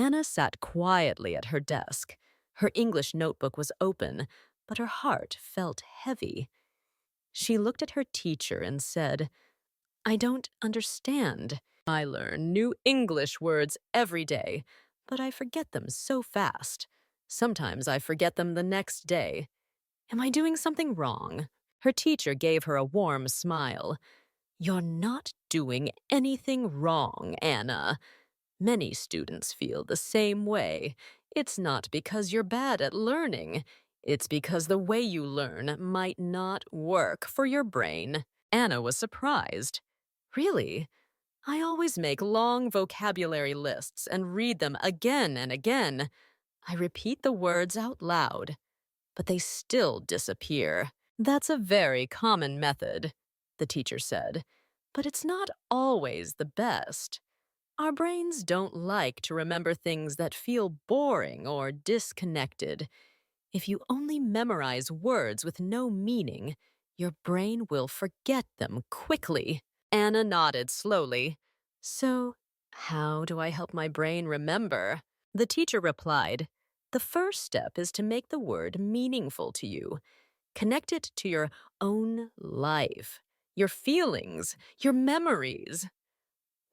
Anna sat quietly at her desk. Her English notebook was open, but her heart felt heavy. She looked at her teacher and said, "I don't understand. I learn new English words every day, but I forget them so fast. Sometimes I forget them the next day. Am I doing something wrong?" Her teacher gave her a warm smile. "You're not doing anything wrong, Anna. Many students feel the same way. It's not because you're bad at learning. It's because the way you learn might not work for your brain." Anna was surprised. "Really? I always make long vocabulary lists and read them again and again. I repeat the words out loud, but they still disappear." "That's a very common method," the teacher said, "but it's not always the best. Our brains don't like to remember things that feel boring or disconnected. If you only memorize words with no meaning, your brain will forget them quickly." Anna nodded slowly. "So, how do I help my brain remember?" The teacher replied, "The first step is to make the word meaningful to you. Connect it to your own life, your feelings, your memories.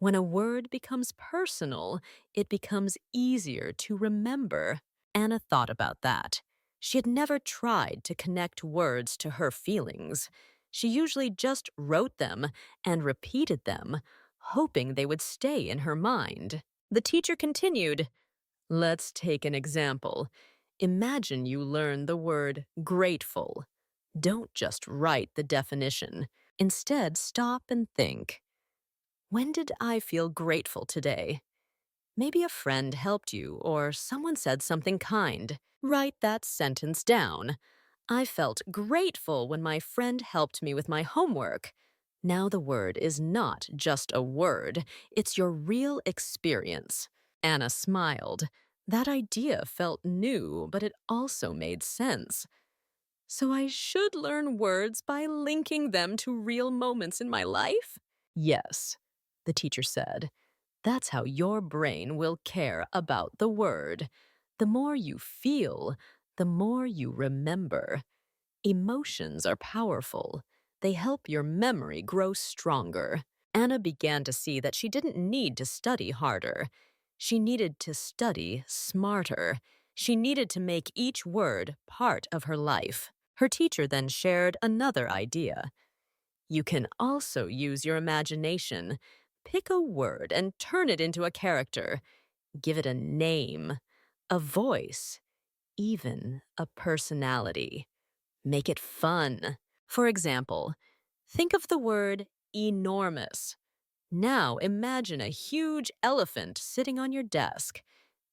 When a word becomes personal, it becomes easier to remember." Anna thought about that. She had never tried to connect words to her feelings. She usually just wrote them and repeated them, hoping they would stay in her mind. The teacher continued, "Let's take an example. Imagine you learn the word grateful. Don't just write the definition. Instead, stop and think. When did I feel grateful today? Maybe a friend helped you or someone said something kind. Write that sentence down. I felt grateful when my friend helped me with my homework. Now the word is not just a word, it's your real experience." Anna smiled. That idea felt new, but it also made sense. "So I should learn words by linking them to real moments in my life?" "Yes," the teacher said. "That's how your brain will care about the word. The more you feel, the more you remember. Emotions are powerful. They help your memory grow stronger." Anna began to see that she didn't need to study harder. She needed to study smarter. She needed to make each word part of her life. Her teacher then shared another idea. "You can also use your imagination. Pick a word and turn it into a character. Give it a name, a voice, even a personality. Make it fun. For example, think of the word enormous. Now imagine a huge elephant sitting on your desk.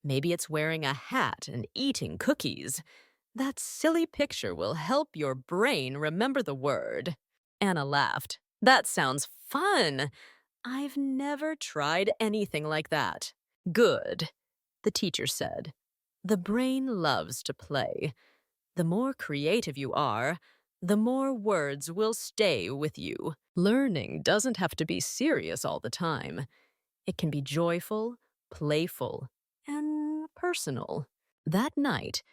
Maybe it's wearing a hat and eating cookies. That silly picture will help your brain remember the word." Anna laughed. "That sounds fun. I've never tried anything like that." "Good," the teacher said. "The brain loves to play. The more creative you are, the more words will stay with you. Learning doesn't have to be serious all the time. It can be joyful, playful, and personal." That night,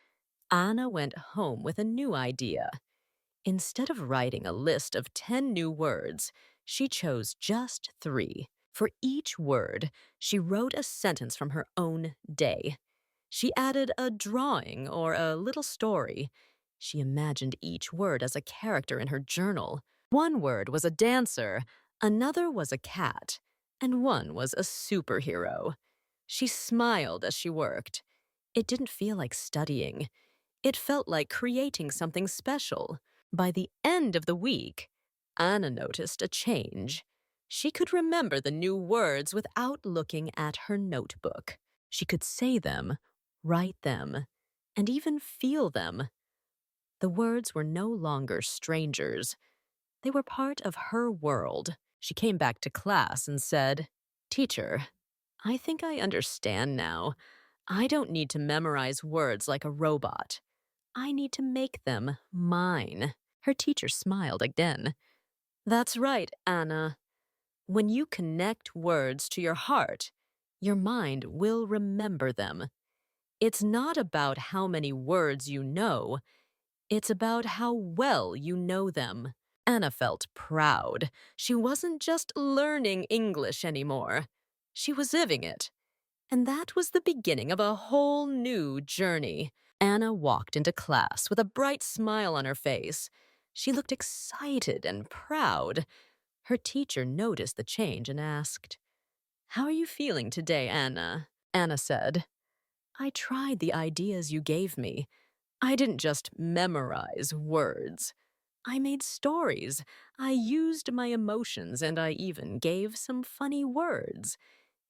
Anna went home with a new idea. Instead of writing a list of 10 new words, she chose just 3. For each word, she wrote a sentence from her own day. She added a drawing or a little story. She imagined each word as a character in her journal. One word was a dancer, another was a cat, and one was a superhero. She smiled as she worked. It didn't feel like studying. It felt like creating something special. By the end of the week, Anna noticed a change. She could remember the new words without looking at her notebook. She could say them, write them, and even feel them. The words were no longer strangers. They were part of her world. She came back to class and said, "Teacher, I think I understand now. I don't need to memorize words like a robot. I need to make them mine." Her teacher smiled again. "That's right, Anna. When you connect words to your heart, Your mind will remember them. It's not about how many words you know, it's about how well you know them. Anna felt proud. She wasn't just learning English anymore. She was living it. And that was the beginning of a whole new journey. Anna walked into class with a bright smile on her face. She looked excited and proud. Her teacher noticed the change and asked, "How are you feeling today, Anna?" Anna said, "I tried the ideas you gave me. I didn't just memorize words. I made stories. I used my emotions, and I even gave some funny words.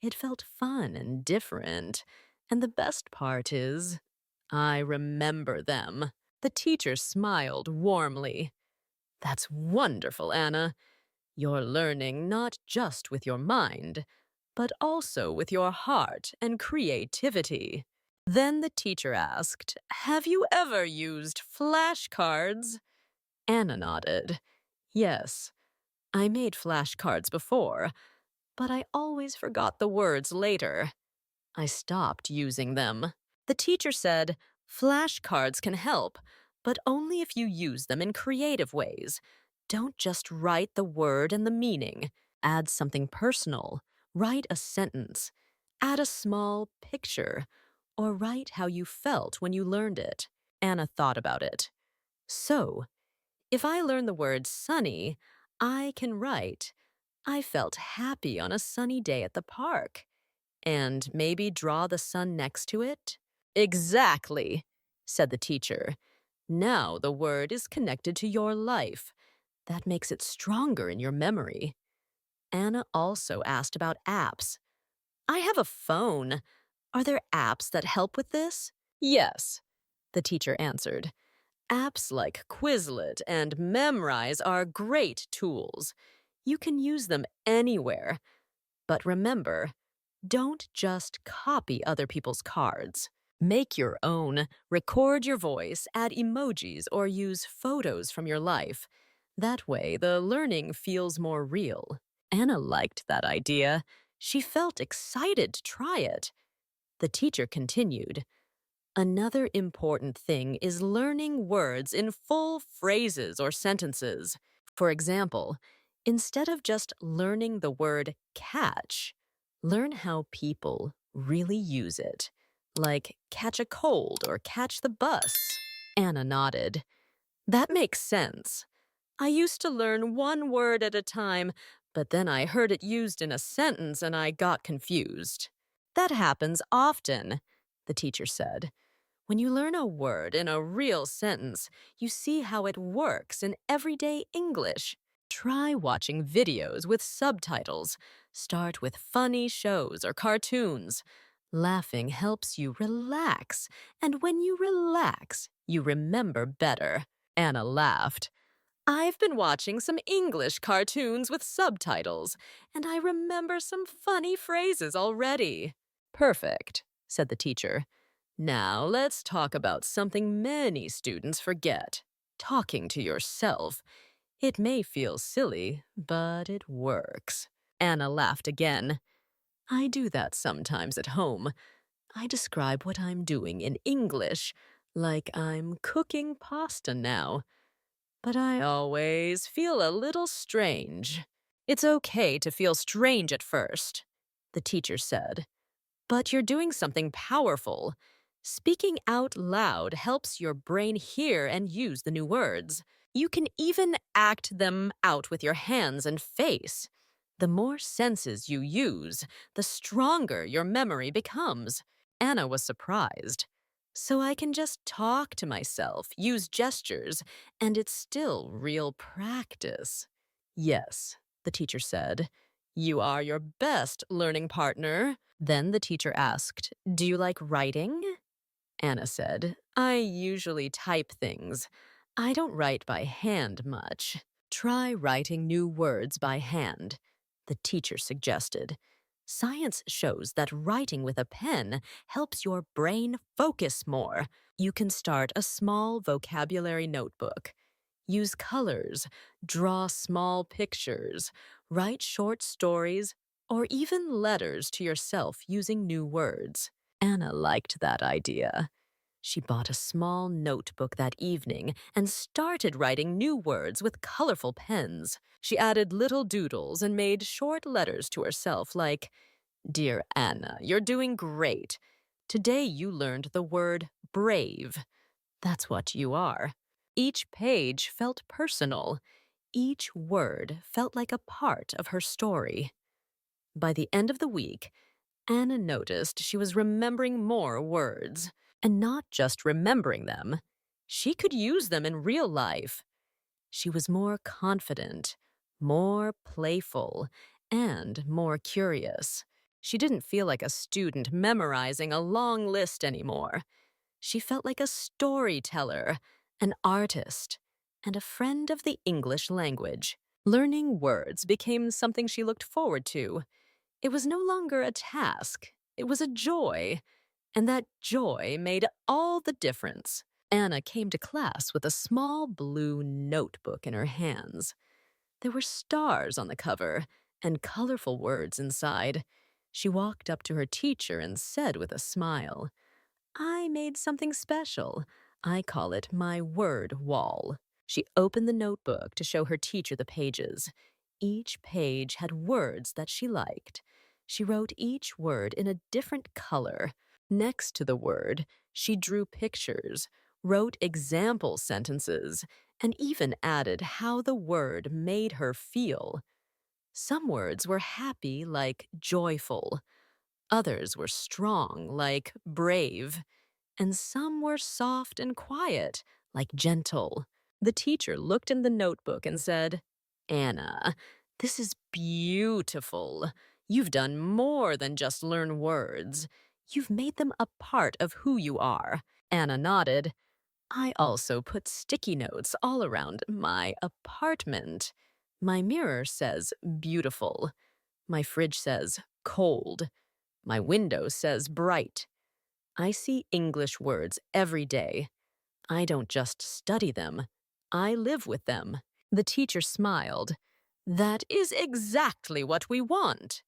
It felt fun and different. And the best part is, I remember them." The teacher smiled warmly. "That's wonderful, Anna. You're learning not just with your mind, but also with your heart and creativity." Then the teacher asked, "Have you ever used flashcards?" Anna nodded. "Yes, I made flashcards before, but I always forgot the words later. I stopped using them." The teacher said, "Flashcards can help, but only if you use them in creative ways. Don't just write the word and the meaning. Add something personal. Write a sentence. Add a small picture. Or write how you felt when you learned it." Anna thought about it. "So, if I learn the word sunny, I can write, 'I felt happy on a sunny day at the park,' and maybe draw the sun next to it?" "Exactly," said the teacher. "Now the word is connected to your life. That makes it stronger in your memory." Anna also asked about apps. "I have a phone. Are there apps that help with this?" "Yes," the teacher answered. "Apps like Quizlet and Memrise are great tools. You can use them anywhere. But remember, don't just copy other people's cards. Make your own, record your voice, add emojis, or use photos from your life. That way, the learning feels more real." Anna liked that idea. She felt excited to try it. The teacher continued, "Another important thing is learning words in full phrases or sentences. For example, instead of just learning the word catch, learn how people really use it, like catch a cold or catch the bus." Anna nodded. "That makes sense. I used to learn one word at a time, but then I heard it used in a sentence and I got confused." "That happens often," the teacher said. "When you learn a word in a real sentence, you see how it works in everyday English. Try watching videos with subtitles. Start with funny shows or cartoons. Laughing helps you relax, and when you relax, you remember better." Anna laughed. "I've been watching some English cartoons with subtitles, and I remember some funny phrases already." "Perfect," said the teacher. "Now let's talk about something many students forget. Talking to yourself. It may feel silly, but it works." Anna laughed again. "I do that sometimes at home. I describe what I'm doing in English, like I'm cooking pasta now. But I always feel a little strange." "It's okay to feel strange at first," the teacher said. "But you're doing something powerful. Speaking out loud helps your brain hear and use the new words. You can even act them out with your hands and face. The more senses you use, the stronger your memory becomes." Anna was surprised. "So I can just talk to myself, use gestures, and it's still real practice." "Yes," the teacher said. "You are your best learning partner." Then the teacher asked, "Do you like writing?" Anna said, "I usually type things. I don't write by hand much." "Try writing new words by hand," the teacher suggested. "Science shows that writing with a pen helps your brain focus more. You can start a small vocabulary notebook. Use colors, draw small pictures, write short stories, or even letters to yourself using new words. Anna liked that idea. She bought a small notebook that evening and started writing new words with colorful pens. She added little doodles and made short letters to herself like, "Dear Anna, you're doing great. Today you learned the word brave. That's what you are." Each page felt personal. Each word felt like a part of her story. By the end of the week, Anna noticed she was remembering more words. And not just remembering them, she could use them in real life. She was more confident, more playful, and more curious. She didn't feel like a student memorizing a long list anymore. She felt like a storyteller, an artist, and a friend of the English language. Learning words became something she looked forward to. It was no longer a task, it was a joy, and that joy made all the difference. Anna came to class with a small blue notebook in her hands. There were stars on the cover and colorful words inside. She walked up to her teacher and said with a smile, "I made something special. I call it my word wall." She opened the notebook to show her teacher the pages. Each page had words that she liked. She wrote each word in a different color. Next to the word, she drew pictures, wrote example sentences, and even added how the word made her feel. Some words were happy, like joyful. Others were strong, like brave, and some were soft and quiet, like gentle. The teacher looked in the notebook and said, "Anna, this is beautiful. You've done more than just learn words. You've made them a part of who you are." Anna nodded. "I also put sticky notes all around my apartment. My mirror says beautiful. My fridge says cold. My window says bright. I see English words every day. I don't just study them, I live with them." The teacher smiled. "That is exactly what we want.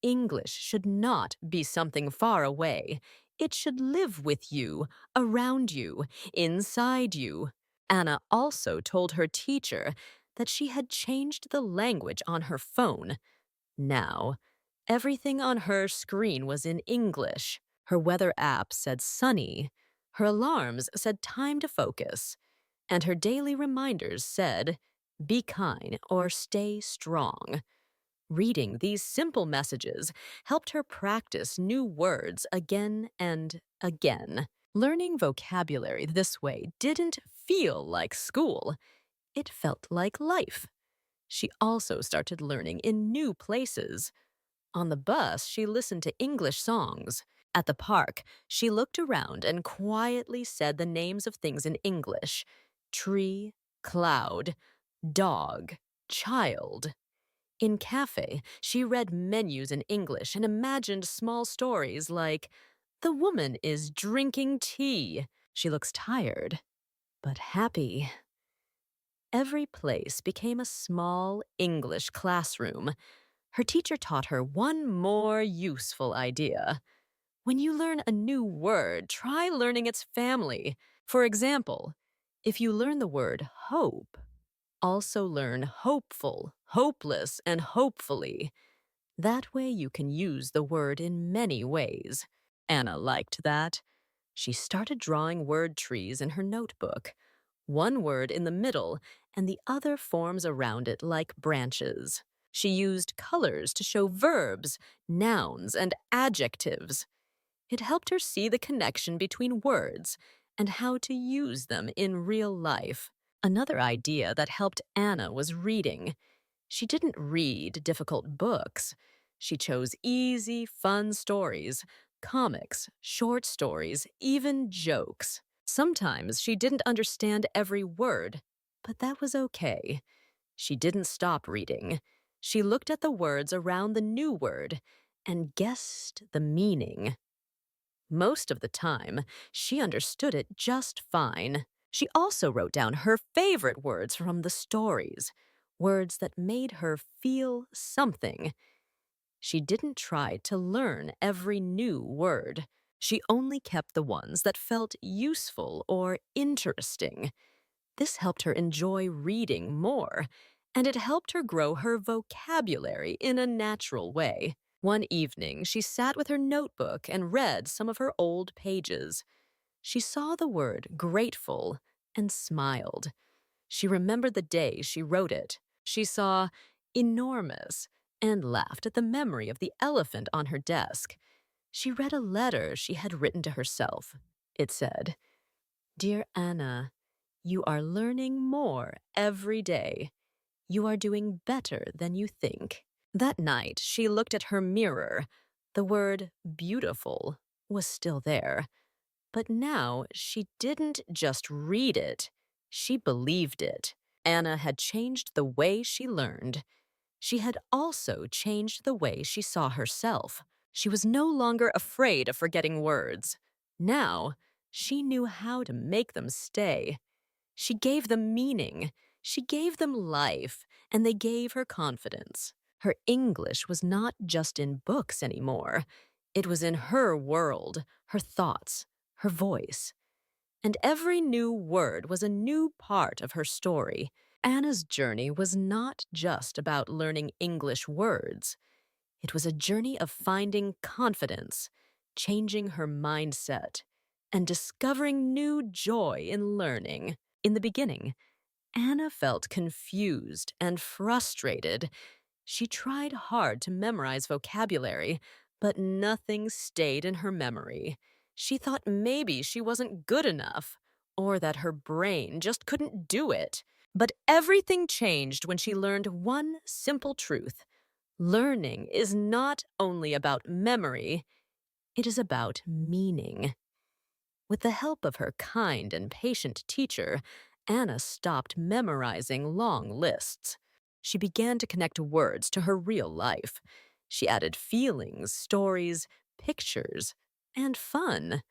English should not be something far away. It should live with you, around you, inside you." Anna also told her teacher that she had changed the language on her phone. Now, everything on her screen was in English. Her weather app said sunny. Her alarms said time to focus. And her daily reminders said, "Be kind" or "Stay strong." Reading these simple messages helped her practice new words again and again. Learning vocabulary this way didn't feel like school. It felt like life. She also started learning in new places. On the bus, she listened to English songs. At the park, she looked around and quietly said the names of things in English: tree, cloud, dog, child. In cafe, she read menus in English and imagined small stories like, "The woman is drinking tea. She looks tired, but happy." Every place became a small English classroom. Her teacher taught her one more useful idea. When you learn a new word, try learning its family. For example, if you learn the word hope, also learn hopeful, hopeless, and hopefully. That way you can use the word in many ways. Anna liked that. She started drawing word trees in her notebook. One word in the middle and the other forms around it like branches. She used colors to show verbs, nouns, and adjectives. It helped her see the connection between words and how to use them in real life. Another idea that helped Anna was reading. She didn't read difficult books. She chose easy, fun stories, comics, short stories, even jokes. Sometimes she didn't understand every word, but that was okay. She didn't stop reading. She looked at the words around the new word and guessed the meaning. Most of the time, she understood it just fine. She also wrote down her favorite words from the stories, words that made her feel something. She didn't try to learn every new word. She only kept the ones that felt useful or interesting. This helped her enjoy reading more, and it helped her grow her vocabulary in a natural way. One evening, she sat with her notebook and read some of her old pages. She saw the word grateful and smiled. She remembered the day she wrote it. She saw enormous and laughed at the memory of the elephant on her desk. She read a letter she had written to herself. It said, "Dear Anna, you are learning more every day. You are doing better than you think." That night, she looked at her mirror. The word beautiful was still there. But now she didn't just read it, she believed it. Anna had changed the way she learned. She had also changed the way she saw herself. She was no longer afraid of forgetting words. Now, she knew how to make them stay. She gave them meaning, she gave them life, and they gave her confidence. Her English was not just in books anymore. It was in her world, her thoughts, her voice. And every new word was a new part of her story. Anna's journey was not just about learning English words. It was a journey of finding confidence, changing her mindset, and discovering new joy in learning. In the beginning, Anna felt confused and frustrated. She tried hard to memorize vocabulary, but nothing stayed in her memory. She thought maybe she wasn't good enough, or that her brain just couldn't do it. But everything changed when she learned one simple truth. Learning is not only about memory, it is about meaning. With the help of her kind and patient teacher, Anna stopped memorizing long lists. She began to connect words to her real life. She added feelings, stories, pictures, and fun.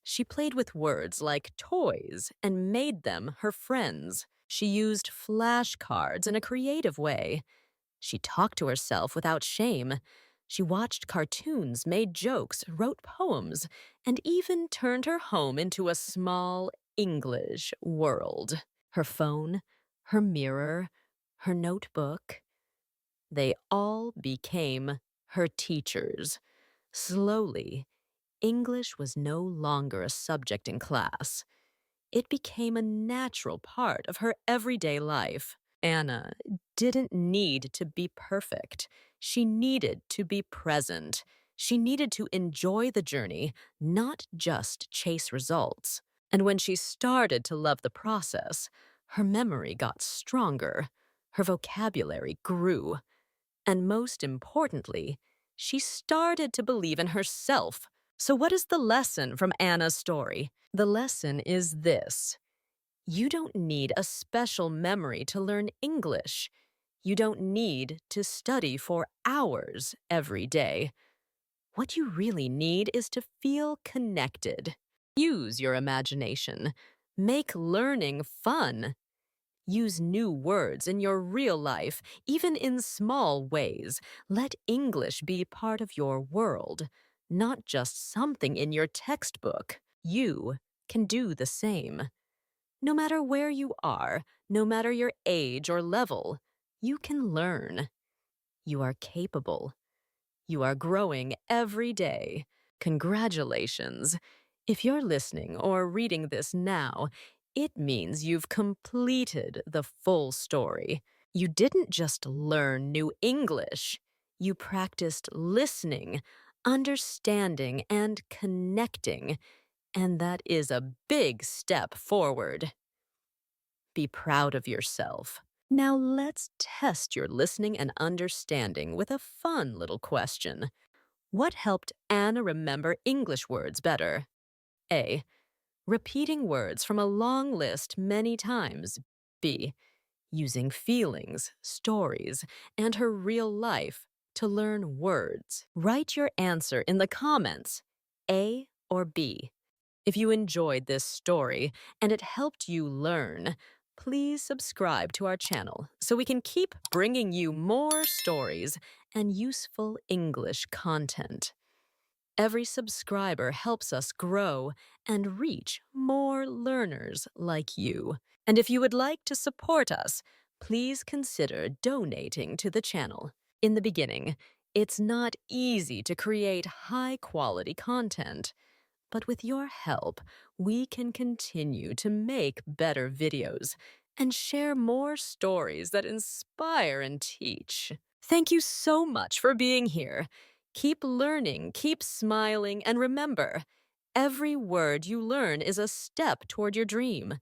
She played with words like toys and made them her friends. She used flashcards in a creative way. She talked to herself without shame. She watched cartoons, made jokes, wrote poems, and even turned her home into a small English world. Her phone, her mirror, her notebook, they all became her teachers. Slowly, English was no longer a subject in class. It became a natural part of her everyday life. Anna didn't need to be perfect. She needed to be present. She needed to enjoy the journey, not just chase results. And when she started to love the process, her memory got stronger, her vocabulary grew, and most importantly, she started to believe in herself. So, what is the lesson from Anna's story? The lesson is this: you don't need a special memory to learn English. You don't need to study for hours every day. What you really need is to feel connected. Use your imagination. Make learning fun. Use new words in your real life, even in small ways. Let English be part of your world, not just something in your textbook. You can do the same. No matter where you are, no matter your age or level, you can learn. You are capable. You are growing every day. Congratulations. If you're listening or reading this now, it means you've completed the full story. You didn't just learn new English. You practiced listening, understanding, and connecting. And that is a big step forward. Be proud of yourself. Now let's test your listening and understanding with a fun little question. What helped Anna remember English words better? A. Repeating words from a long list many times. B. Using feelings, stories, and her real life to learn words. Write your answer in the comments, A or B. If you enjoyed this story and it helped you learn, please subscribe to our channel so we can keep bringing you more stories and useful English content. Every subscriber helps us grow and reach more learners like you. And if you would like to support us, please consider donating to the channel. In the beginning, it's not easy to create high-quality content, but with your help, we can continue to make better videos and share more stories that inspire and teach. Thank you so much for being here. Keep learning, keep smiling, and remember, every word you learn is a step toward your dream.